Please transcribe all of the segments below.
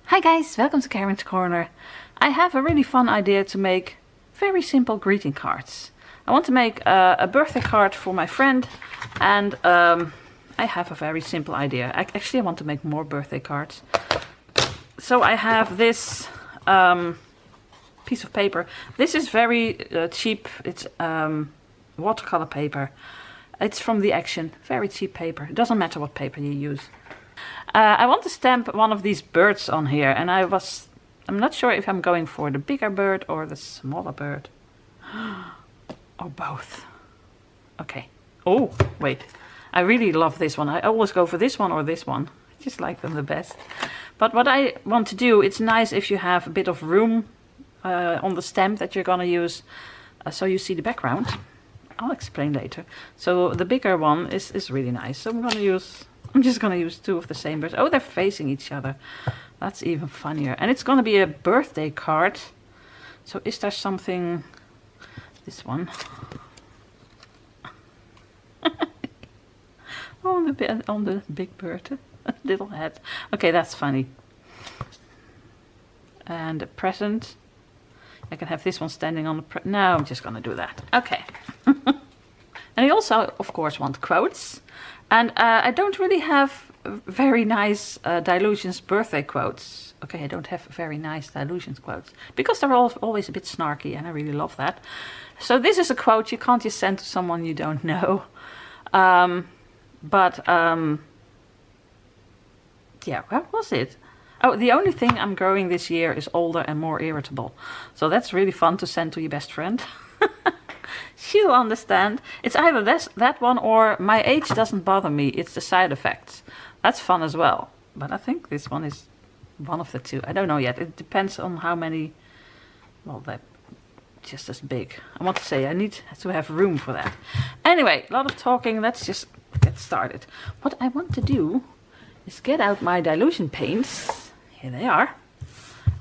Hi guys, welcome to Karen's Corner. I have a really fun idea to make very simple greeting cards. I want to make a birthday card for my friend, and I have a very simple idea. Actually, I want to make more birthday cards. So I have this piece of paper. This is very cheap. It's watercolor paper. It's from the Action. Very cheap paper. It doesn't matter what paper you use. I want to stamp one of these birds on here, and I'm not sure if I'm going for the bigger bird or the smaller bird. Or both. Okay. Oh, wait. I really love this one. I always go for this one or this one. I just like them the best. But what I want to do, it's nice if you have a bit of room on the stamp that you're gonna use, so you see the background. I'll explain later. So the bigger one is really nice. So I'm just gonna use two of the same birds. Oh, they're facing each other. That's even funnier. And it's gonna be a birthday card. So is there something? This one. Oh, on the big bird. Little head. Okay, that's funny. And a present. I can have this one standing on the no, I'm just gonna do that. Okay. And I also, of course, want quotes. And I don't really have very nice Dylusions birthday quotes. Okay, I don't have very nice Dylusions quotes. Because they're always a bit snarky, and I really love that. So this is a quote you can't just send to someone you don't know. Yeah, where was it? Oh, the only thing I'm growing this year is older and more irritable. So that's really fun to send to your best friend. She'll understand. It's either that one or my age doesn't bother me. It's the side effects. That's fun as well. But I think this one is one of the two. I don't know yet. It depends on how many. Well, they're just as big. I want to say I need to have room for that. Anyway, a lot of talking. Let's just get started. What I want to do is get out my dilution paints. Here they are.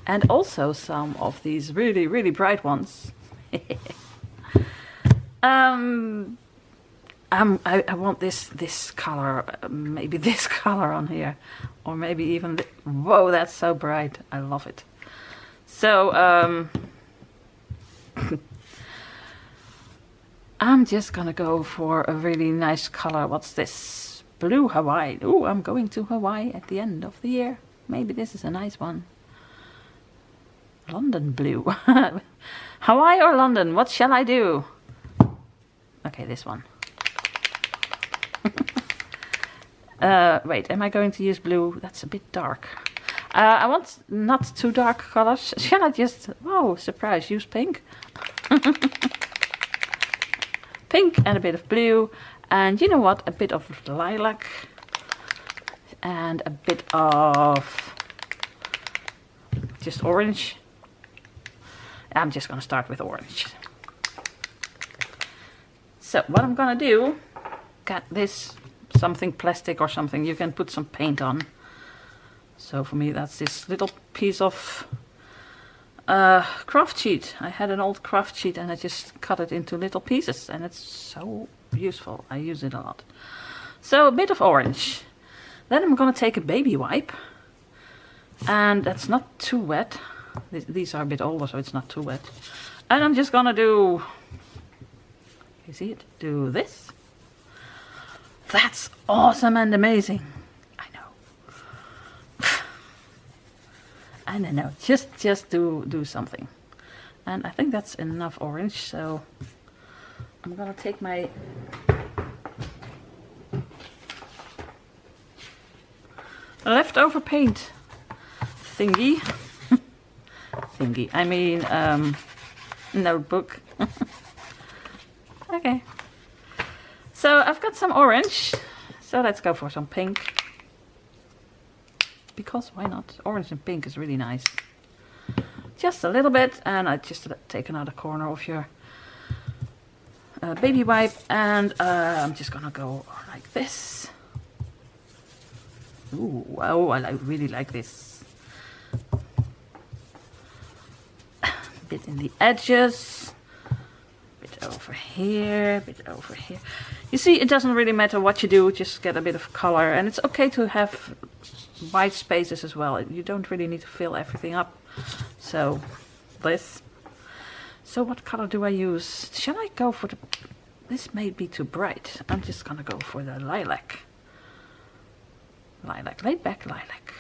And also some of these really, really bright ones. I want this color, maybe this color on here, or maybe even whoa, that's so bright. I love it. So I'm just gonna go for a really nice color. What's this? Blue Hawaii. Oh, I'm going to Hawaii at the end of the year. Maybe this is a nice one. London blue. Hawaii or London? What shall I do? Okay, this one. Wait, am I going to use blue? That's a bit dark. I want not too dark colors. Shall I just, oh, surprise, use pink? Pink and a bit of blue. And you know what? A bit of lilac. And a bit of just orange. I'm just going to start with orange. So what I'm gonna do, got this something plastic or something you can put some paint on. So for me that's this little piece of craft sheet. I had an old craft sheet and I just cut it into little pieces, and it's so useful. I use it a lot. So a bit of orange. Then I'm gonna take a baby wipe, and that's not too wet. These are a bit older, so it's not too wet. And I'm just gonna do, you see it? Do this. That's awesome and amazing. I know. I don't know. Just do something. And I think that's enough orange, so I'm gonna take my leftover paint thingy. Thingy. I mean notebook. Okay, so I've got some orange, so let's go for some pink, because why not? Orange and pink is really nice. Just a little bit, and I just take another corner of your baby wipe, and I'm just gonna go like this. Ooh, wow, I really like this. A bit in the edges. Over here, a bit over here. You see, it doesn't really matter what you do, just get a bit of color. And it's okay to have white spaces as well. You don't really need to fill everything up. So this. So what color do I use? Shall I go for the... This may be too bright. I'm just gonna go for the lilac. Lilac, laid back lilac.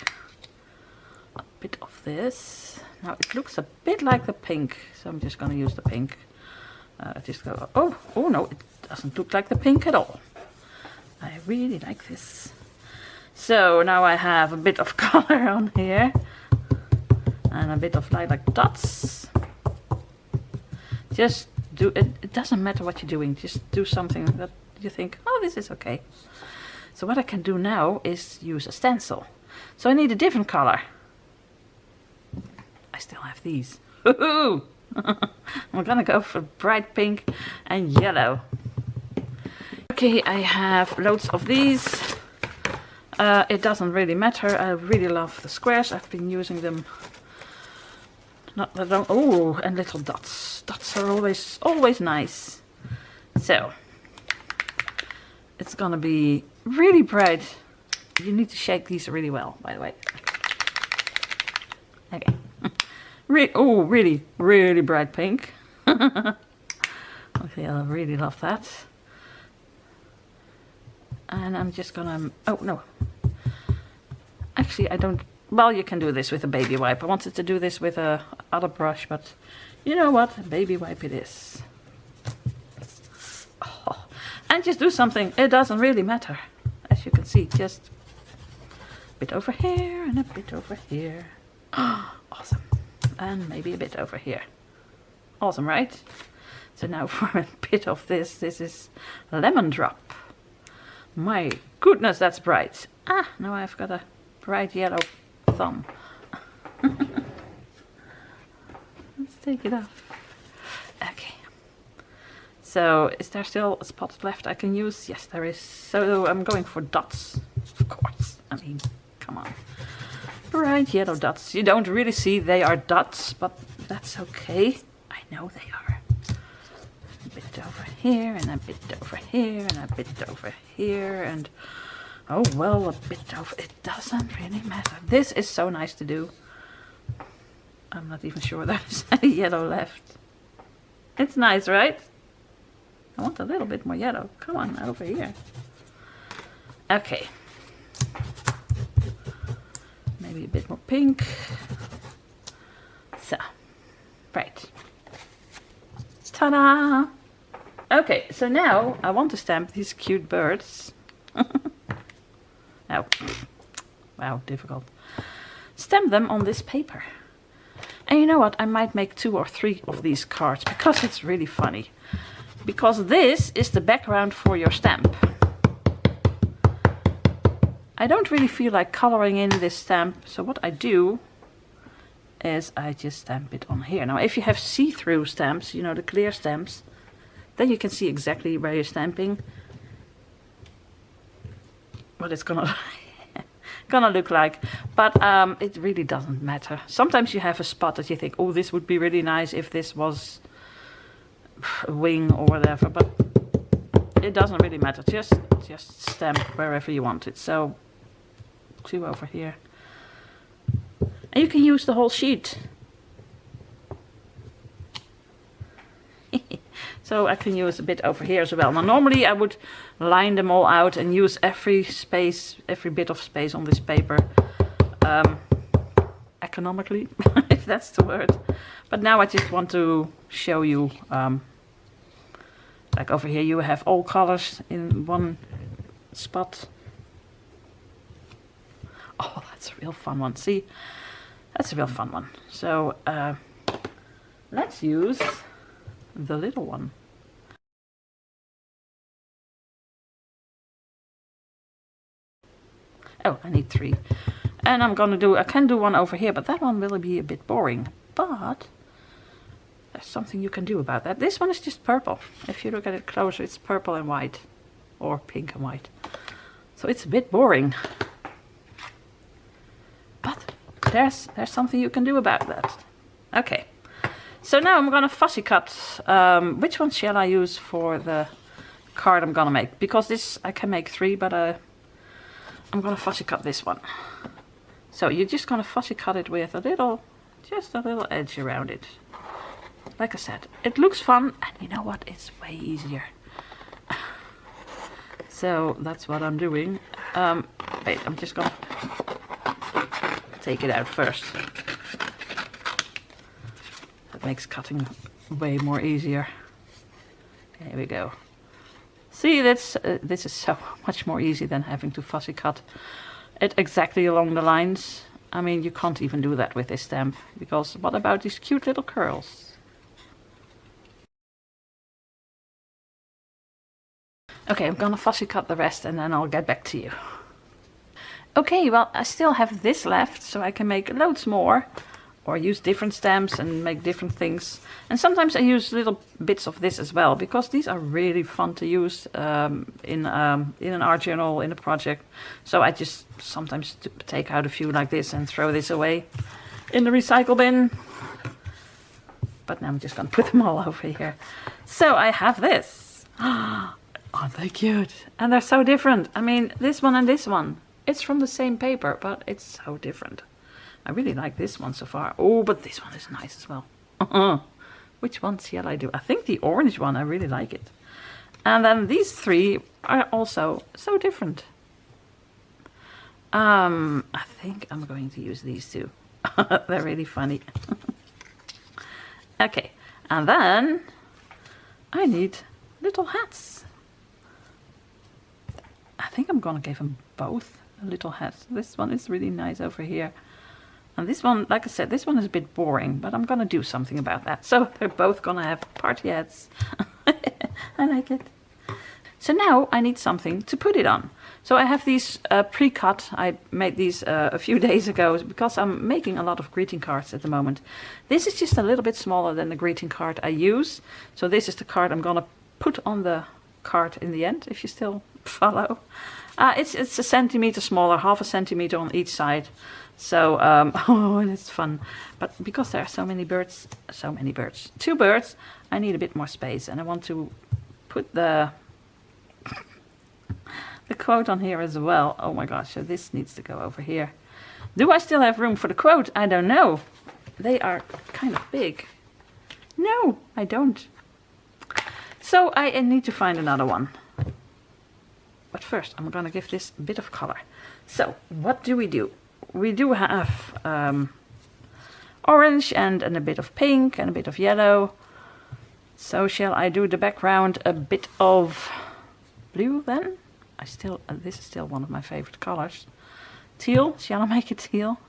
A bit of this. Now it looks a bit like the pink, so I'm just gonna use the pink. Just go, oh no, it doesn't look like the pink at all. I really like this. So now I have a bit of color on here. And a bit of lilac dots. Just do it. It doesn't matter what you're doing. Just do something that you think, oh, this is okay. So what I can do now is use a stencil. So I need a different color. I still have these. I'm gonna go for bright pink and yellow. Okay, I have loads of these. It doesn't really matter. I really love the squares. I've been using them. Not that long. Oh, and little dots. Dots are always nice. So it's gonna be really bright. You need to shake these really well, by the way. Okay. Really bright pink. Okay, I really love that. And I'm just gonna... Oh, no. Actually, I don't... Well, you can do this with a baby wipe. I wanted to do this with a other brush, but you know what? A baby wipe it is. Oh. And just do something. It doesn't really matter. As you can see, just a bit over here and a bit over here. Oh, awesome. And maybe a bit over here. Awesome, right? So now for a bit of this. This is lemon drop. My goodness, that's bright. Ah, now I've got a bright yellow thumb. Let's take it off. Okay. So is there still a spot left I can use? Yes, there is. So I'm going for dots, of course. I mean, come on. Bright yellow dots. You don't really see they are dots, but that's okay. I know they are. A bit over here and a bit over here and a bit over here and oh well, a bit over. It doesn't really matter. This is so nice to do. I'm not even sure there's any yellow left. It's nice, right? I want a little bit more yellow. Come on, over here. Okay. Maybe a bit more pink. So, right. Ta-da! Okay, so now I want to stamp these cute birds. Oh, wow, difficult. Stamp them on this paper. And you know what? I might make 2 or 3 of these cards because it's really funny. Because this is the background for your stamp. I don't really feel like coloring in this stamp, so what I do is I just stamp it on here. Now, if you have see-through stamps, you know, the clear stamps, then you can see exactly where you're stamping. What it's gonna look like, but it really doesn't matter. Sometimes you have a spot that you think, oh, this would be really nice if this was a wing or whatever, but it doesn't really matter. Just stamp wherever you want it. So 2 over here, and you can use the whole sheet. So I can use a bit over here as well. Now normally I would line them all out and use every bit of space on this paper economically, if that's the word. But now I just want to show you, like over here you have all colors in one spot. Oh, that's a real fun one. See, that's a real fun one. So let's use the little one. Oh, I need 3. And I can do one over here, but that one will be a bit boring. But there's something you can do about that. This one is just purple. If you look at it closer, it's purple and white. Or pink and white. So it's a bit boring. But there's something you can do about that. Okay. So now I'm gonna fussy cut. Which one shall I use for the card I'm gonna make? Because this I can make 3, but I'm gonna fussy cut this one. So you're just gonna fussy cut it with just a little edge around it. Like I said, it looks fun, and you know what? It's way easier. So that's what I'm doing. Wait, I'm just gonna take it out first. That makes cutting way more easier. There we go. See, this is so much more easy than having to fussy cut it exactly along the lines. I mean, you can't even do that with this stamp, because what about these cute little curls? Okay, I'm gonna fussy cut the rest and then I'll get back to you. Okay, well, I still have this left, so I can make loads more. Or use different stamps and make different things. And sometimes I use little bits of this as well, because these are really fun to use in an art journal, in a project. So I just sometimes take out a few like this and throw this away in the recycle bin. But now I'm just gonna put them all over here. So I have this. Aren't they cute? And they're so different. I mean, this one and this one. It's from the same paper, but it's so different. I really like this one so far. Oh, but this one is nice as well. Which one shall I do? I think the orange one, I really like it. And then these three are also so different. I think I'm going to use these two. They're really funny. Okay, and then I need little hats. I think I'm gonna give them both a little hat. This one is really nice over here. And this one, like I said, this one is a bit boring, but I'm gonna do something about that. So they're both gonna have party hats. I like it. So now I need something to put it on. So I have these pre-cut. I made these a few days ago because I'm making a lot of greeting cards at the moment. This is just a little bit smaller than the greeting card I use. So this is the card I'm gonna put on the card in the end, if you still follow. It's a centimeter smaller, half a centimeter on each side. So, oh, it's fun. But because there are so many birds, two birds, I need a bit more space. And I want to put the quote on here as well. Oh my gosh, so this needs to go over here. Do I still have room for the quote? I don't know. They are kind of big. No, I don't. So I need to find another one. But first, I'm gonna give this a bit of color. So, what do? We do have orange and a bit of pink and a bit of yellow. So shall I do the background a bit of blue then? This is still one of my favorite colors. Teal, shall I make it teal?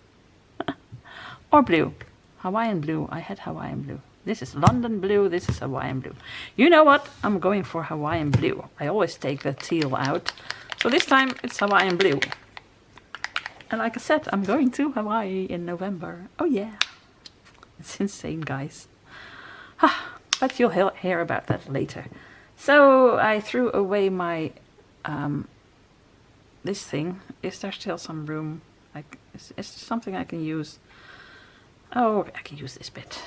Or blue? Hawaiian blue, I had Hawaiian blue. This is London blue, this is Hawaiian blue. You know what? I'm going for Hawaiian blue. I always take the teal out. So this time it's Hawaiian blue. And like I said, I'm going to Hawaii in November. Oh yeah. It's insane, guys. But you'll hear about that later. So I threw away my, this thing. Is there still some room? Like, is there something I can use? Oh, I can use this bit.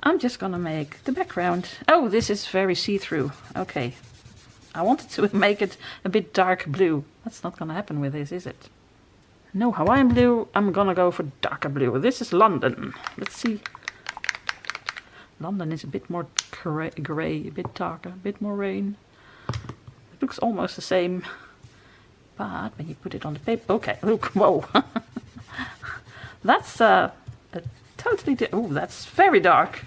I'm just gonna make the background. Oh, this is very see-through. Okay. I wanted to make it a bit dark blue. That's not gonna happen with this, is it? No Hawaiian blue. I'm gonna go for darker blue. This is London. Let's see. London is a bit more grey, a bit darker, a bit more rain. It looks almost the same. But when you put it on the paper... Okay, look, whoa. That's a totally... Oh, that's very dark.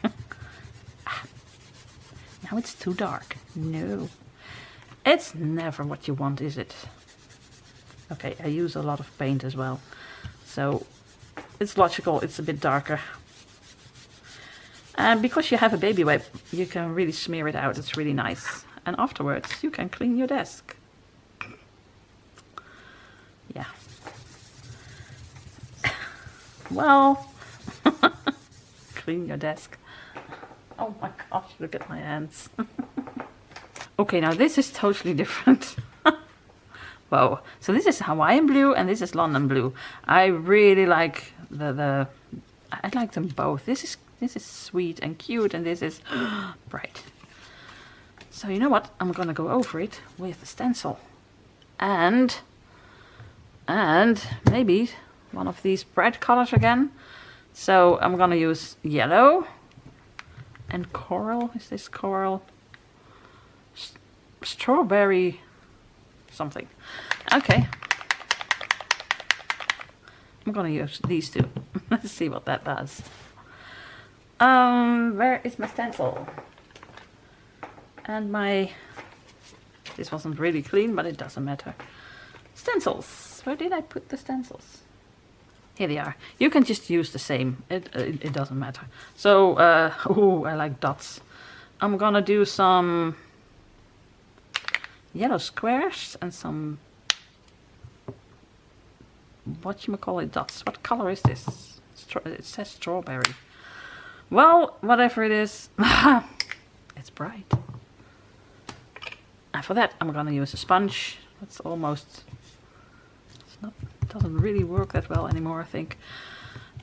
Now it's too dark. No. It's never what you want, is it? Okay, I use a lot of paint as well. So it's logical, it's a bit darker. And because you have a baby wipe, you can really smear it out. It's really nice. And afterwards, you can clean your desk. Yeah. Well, clean your desk. Oh my gosh, look at my hands. Okay, now this is totally different. Whoa. So this is Hawaiian blue and this is London blue. I really like I like them both. This is sweet and cute and this is bright. So you know what? I'm gonna go over it with a stencil. And And maybe one of these bright colors again. So I'm gonna use yellow and coral. Is this coral? Strawberry something. Okay. I'm gonna use these two. Let's see what that does. Where is my stencil? And this wasn't really clean, but it doesn't matter. Stencils. Where did I put the stencils? Here they are. You can just use the same. It doesn't matter. So, oh, I like dots. I'm gonna do some yellow squares and some, whatchamacallit, dots. What color is this? It says strawberry. Well, whatever it is, it's bright. And for that, I'm gonna use a sponge. It's almost, it doesn't really work that well anymore, I think.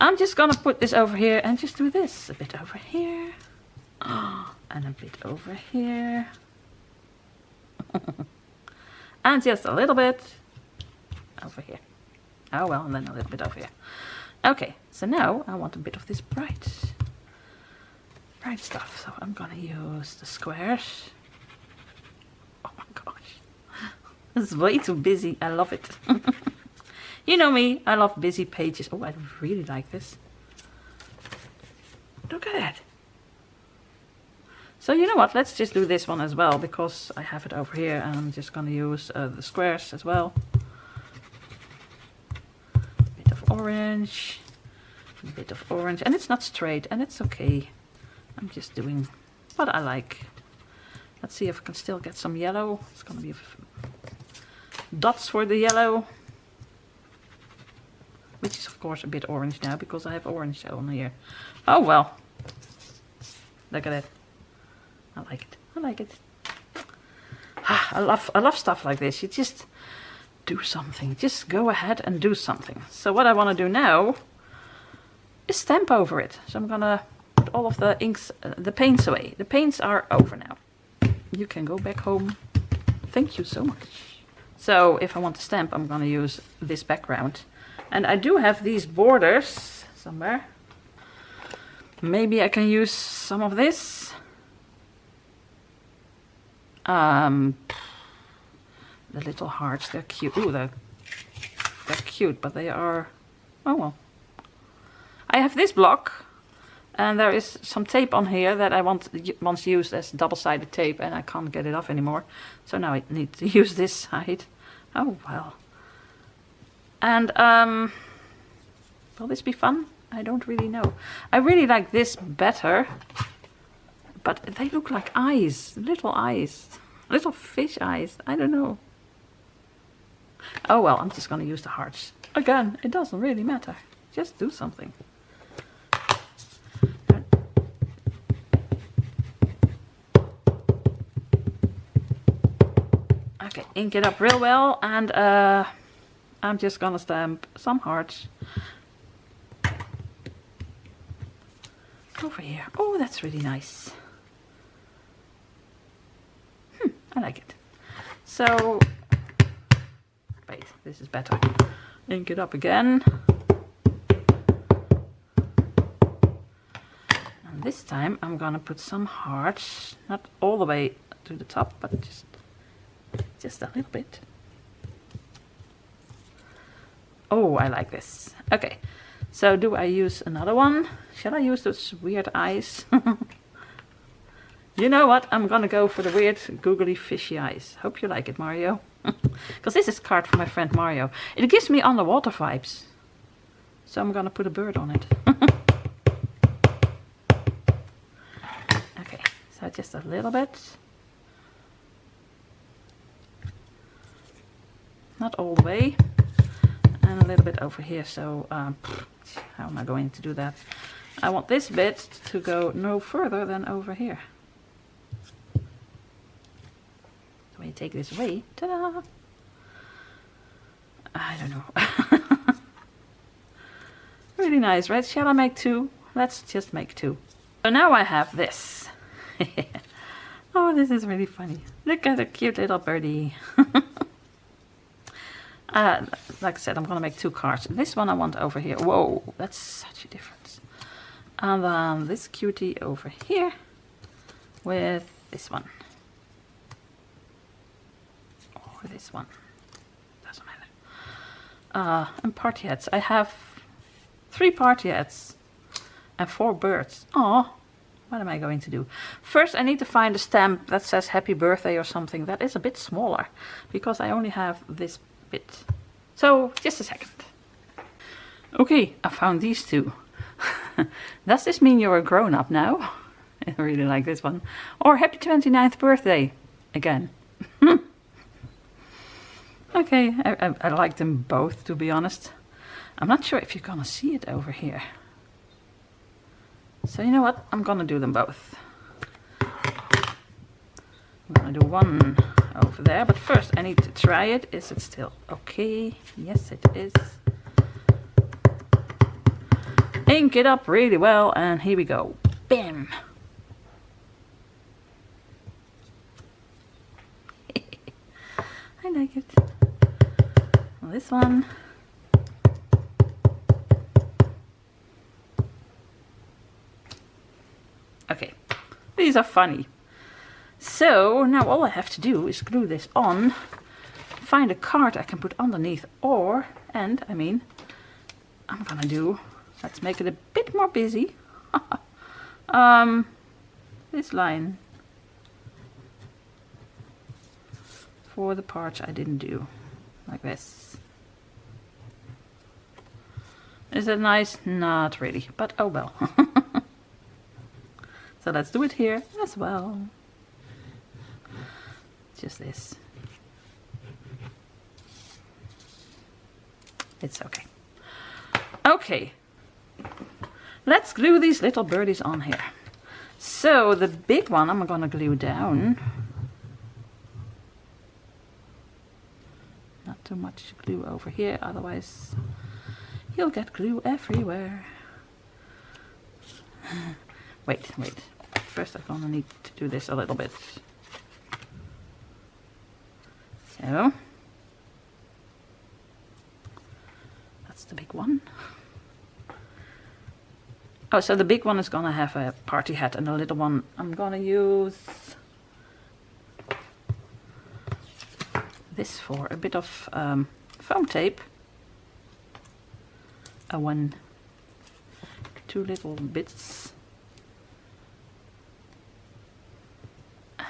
I'm just gonna put this over here and just do this. A bit over here. And a bit over here. And just a little bit over here. Oh well, and then a little bit over here. Okay, so now I want a bit of this bright stuff. So I'm gonna use the squares. Oh my gosh. It's way too busy. I love it. You know me, I love busy pages. Oh, I really like this. Look at that. So you know what, let's just do this one as well, because I have it over here and I'm just going to use the squares as well. A bit of orange, and it's not straight, and it's okay. I'm just doing what I like. Let's see if I can still get some yellow. It's going to be dots for the yellow. Which is of course a bit orange now, because I have orange on here. Oh well. Look at it. I like it. I like it. I love stuff like this. You just do something. Just go ahead and do something. So what I want to do now is stamp over it. So I'm gonna put all of the inks, the paints away. The paints are over now. You can go back home. Thank you so much. So if I want to stamp, I'm gonna use this background. And I do have these borders somewhere. Maybe I can use some of this. The little hearts, they're cute. Ooh, they're cute, but they are, oh well. I have this block, and there is some tape on here that I once used as double-sided tape, and I can't get it off anymore. So now I need to use this side. Oh well. And will this be fun? I don't really know. I really like this better, but they look like eyes, little fish eyes. I don't know. Oh well, I'm just gonna use the hearts. Again, it doesn't really matter. Just do something. Okay, ink it up real well, and I'm just gonna stamp some hearts over here. Oh, that's really nice. I like it. So, wait, this is better. Ink it up again. And this time I'm gonna put some hearts, not all the way to the top, but just a little bit. Oh, I like this. Okay, so do I use another one? Shall I use those weird eyes? You know what? I'm gonna go for the weird googly fishy eyes. Hope you like it, Mario. Because this is a card for my friend Mario. It gives me underwater vibes. So I'm gonna put a bird on it. Okay, so just a little bit. Not all the way. And a little bit over here. So how am I going to do that? I want this bit to go no further than over here. So when you take this away, ta-da! I don't know. Really nice, right? Shall I make two? Let's just make two. So now I have this. Oh, this is really funny. Look at the cute little birdie. Like I said, I'm gonna make 2 cards. This one I want over here. Whoa, that's such a difference. And then this cutie over here with this one. Or this one. Doesn't matter. And party hats. I have 3 party hats and 4 birds. Aw, what am I going to do? First I need to find a stamp that says happy birthday or something that is a bit smaller, because I only have this bit. So just a second. Okay, I found these 2. Does this mean you're a grown-up now? I really like this one. Or happy 29th birthday again. Okay, I like them both, to be honest. I'm not sure if you're gonna see it over here. So you know what? I'm gonna do them both. I'm gonna do one over there, but first I need to try it. Is it still okay? Yes, it is. Ink it up really well, and here we go. Bam! I like it. Well, this one. Okay, these are funny. So now all I have to do is glue this on, find a card I can put underneath, I'm gonna do, let's make it a bit more busy. This line for the parts I didn't do, like this. Is that nice? Not really, but oh well. So let's do it here as well. Just this. It's okay. Okay. Let's glue these little birdies on here. So the big one I'm gonna glue down. Not too much glue over here, otherwise you'll get glue everywhere. Wait. First I'm gonna need to do this a little bit. So that's the big one. Oh, so the big one is gonna have a party hat, and the little one I'm gonna use this for a bit of foam tape. Two little bits.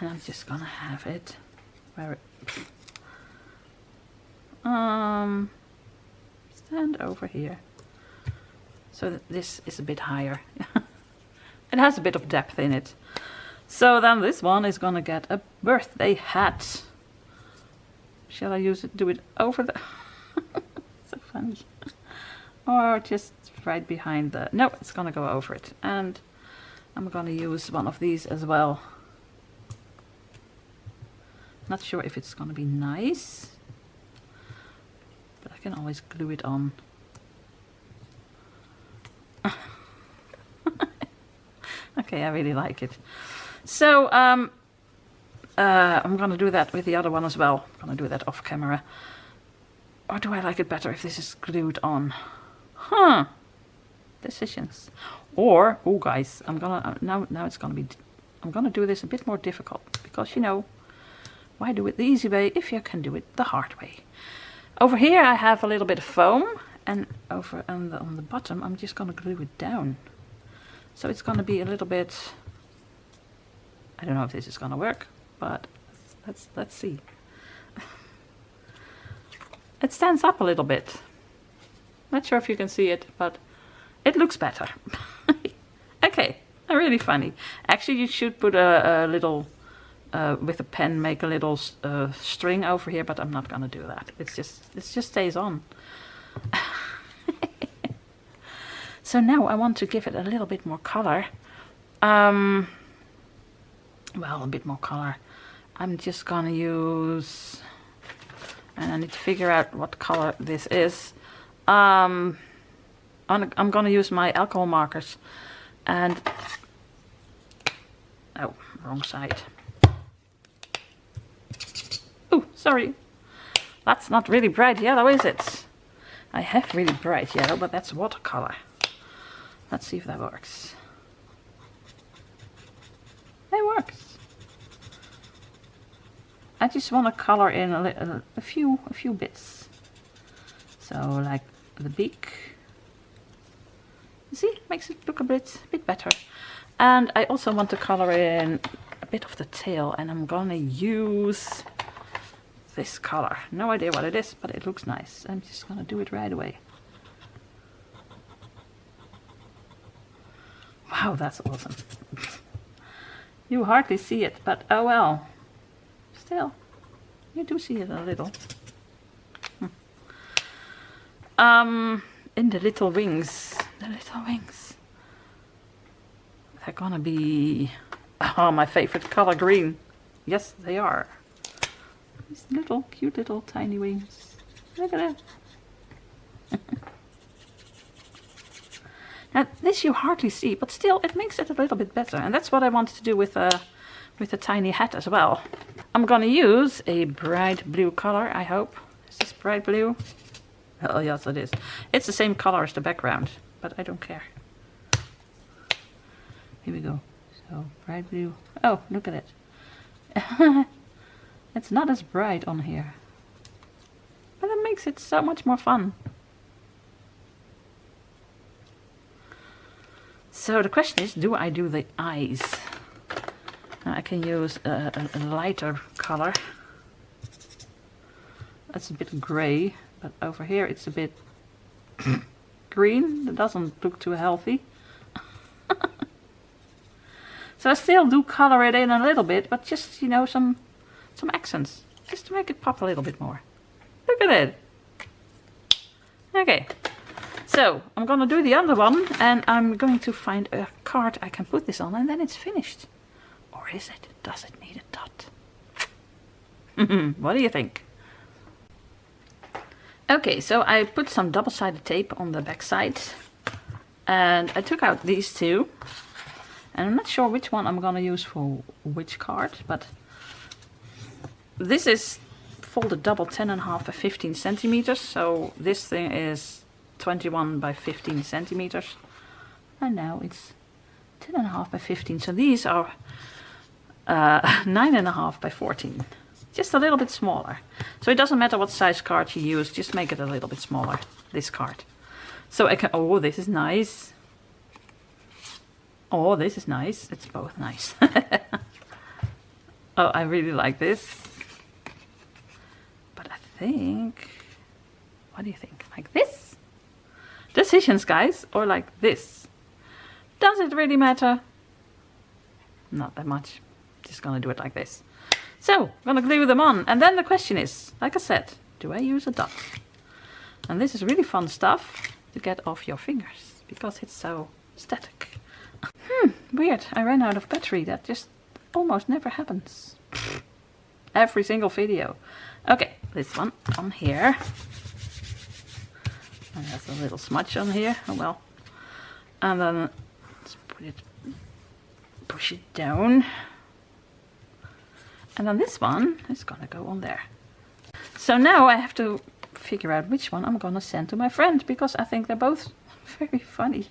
And I'm just gonna have it where it stand over here, so that this is a bit higher. It has a bit of depth in it. So then this one is gonna get a birthday hat. Shall I do it over the so funny. Or just right behind the, no, it's gonna go over it. And I'm gonna use one of these as well. Not sure if it's gonna be nice, but I can always glue it on. Okay, I really like it. So I'm gonna do that with the other one as well. I'm gonna do that off camera. Or do I like it better if this is glued on? Huh. Decisions. Or, oh guys, I'm gonna now it's gonna be, I'm gonna do this a bit more difficult, because you know, why do it the easy way if you can do it the hard way? Over here I have a little bit of foam, and over on the bottom I'm just gonna glue it down. So it's gonna be a little bit, I don't know if this is gonna work, but let's see. It stands up a little bit. Not sure if you can see it, but it looks better. Okay, really funny. Actually, you should put a little, with a pen, make a little string over here, but I'm not gonna do that. It just stays on. So now I want to give it a little bit more color. Well, a bit more color. I'm just gonna use, and I need to figure out what color this is. I'm gonna use my alcohol markers, and oh, wrong side. Oh, sorry. That's not really bright yellow, is it? I have really bright yellow, but that's watercolor. Let's see if that works. It works. I just want to color in a few bits. So like the beak. You see, makes it look a bit better. And I also want to color in a bit of the tail, and I'm gonna use this color. No idea what it is, but it looks nice. I'm just gonna do it right away. Wow, that's awesome. You hardly see it, but oh well. Still, you do see it a little. In the little wings. The little wings. They're gonna be, oh, my favorite color, green. Yes, they are. These little, cute little tiny wings. Look at it. Now, this you hardly see, but still it makes it a little bit better. And that's what I wanted to do with the tiny hat as well. I'm gonna use a bright blue color, I hope. Is this bright blue? Oh yes, it is. It's the same color as the background, but I don't care. Here we go. So, bright blue. Oh, look at it. It's not as bright on here. But it makes it so much more fun. So the question is, do I do the eyes? Now I can use a lighter color. That's a bit grey, but over here it's a bit green. That doesn't look too healthy. So I still do color it in a little bit, but just, you know, some accents, just to make it pop a little bit more. Look at it. Okay, so I'm gonna do the other one, and I'm going to find a card I can put this on, and then it's finished. Or is it? Does it need a dot? What do you think? Okay, so I put some double-sided tape on the back side, and I took out these two, and I'm not sure which one I'm gonna use for which card, but this is folded double 10.5 by 15 centimeters, so this thing is 21 by 15 centimeters, and now it's 10.5 by 15, so these are 9.5 by 14, just a little bit smaller. So it doesn't matter what size card you use, just make it a little bit smaller, this card. So I can, oh, this is nice. Oh, this is nice. It's both nice. Oh, I really like this. But I think, what do you think? Like this? Decisions, guys, or like this? Does it really matter? Not that much. Just gonna do it like this. So, I'm gonna glue them on, and then the question is, like I said, do I use a dot? And this is really fun stuff to get off your fingers, because it's so static. Weird, I ran out of battery. That just almost never happens. Every single video. Okay, this one on here. And there's a little smudge on here, oh well. And then let's put it, push it down. And then this one is gonna go on there. So now I have to figure out which one I'm gonna send to my friend, because I think they're both very funny.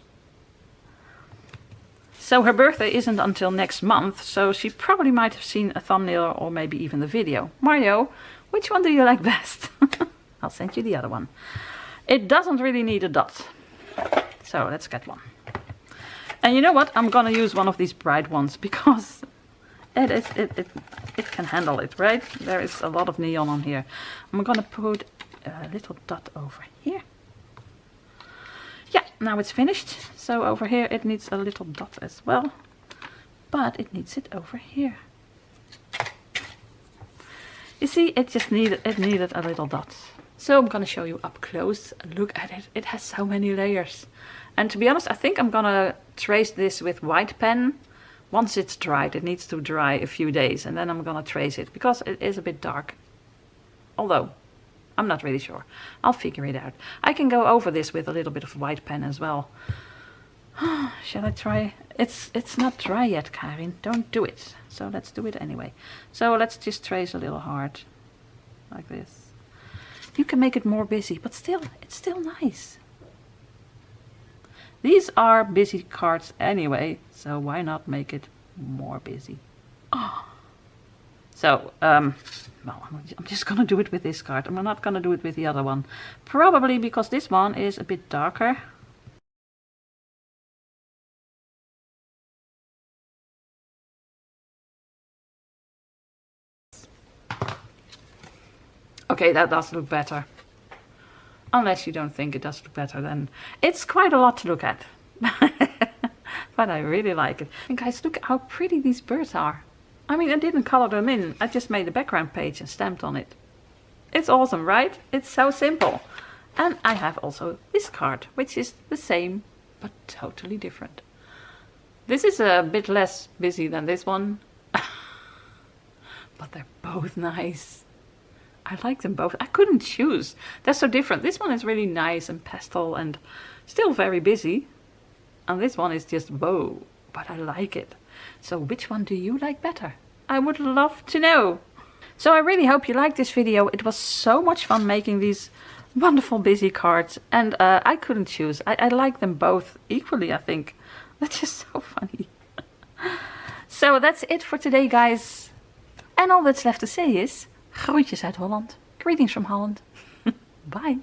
So her birthday isn't until next month, so she probably might have seen a thumbnail or maybe even the video. Mario, which one do you like best? I'll send you the other one. It doesn't really need a dot. So let's get one. And you know what? I'm gonna use one of these bright ones, because it can handle it, right? There is a lot of neon on here. I'm gonna put a little dot over here. Yeah, now it's finished. So over here it needs a little dot as well, but it needs it over here. You see, it needed a little dot. So I'm gonna show you up close. Look at it, it has so many layers. And to be honest, I think I'm gonna trace this with white pen. Once it's dried, it needs to dry a few days, and then I'm gonna trace it, because it is a bit dark. Although, I'm not really sure. I'll figure it out. I can go over this with a little bit of white pen as well. Shall I try? It's not dry yet, Karin. Don't do it. So let's do it anyway. So let's just trace a little heart. Like this. You can make it more busy, but still, it's still nice. These are busy cards anyway, so why not make it more busy? Oh. So, well, I'm just gonna do it with this card. I'm not gonna do it with the other one. Probably because this one is a bit darker. Okay, that does look better. Unless you don't think it does look better, then it's quite a lot to look at. But I really like it. And guys, look how pretty these birds are. I mean, I didn't color them in. I just made a background page and stamped on it. It's awesome, right? It's so simple. And I have also this card, which is the same, but totally different. This is a bit less busy than this one. But they're both nice. I like them both. I couldn't choose. They're so different. This one is really nice and pastel and still very busy. And this one is just whoa, but I like it. So which one do you like better? I would love to know. So I really hope you liked this video. It was so much fun making these wonderful busy cards. And I couldn't choose. I like them both equally, I think. That's just so funny. So that's it for today, guys. And all that's left to say is... Groetjes uit Holland. Greetings from Holland. Bye.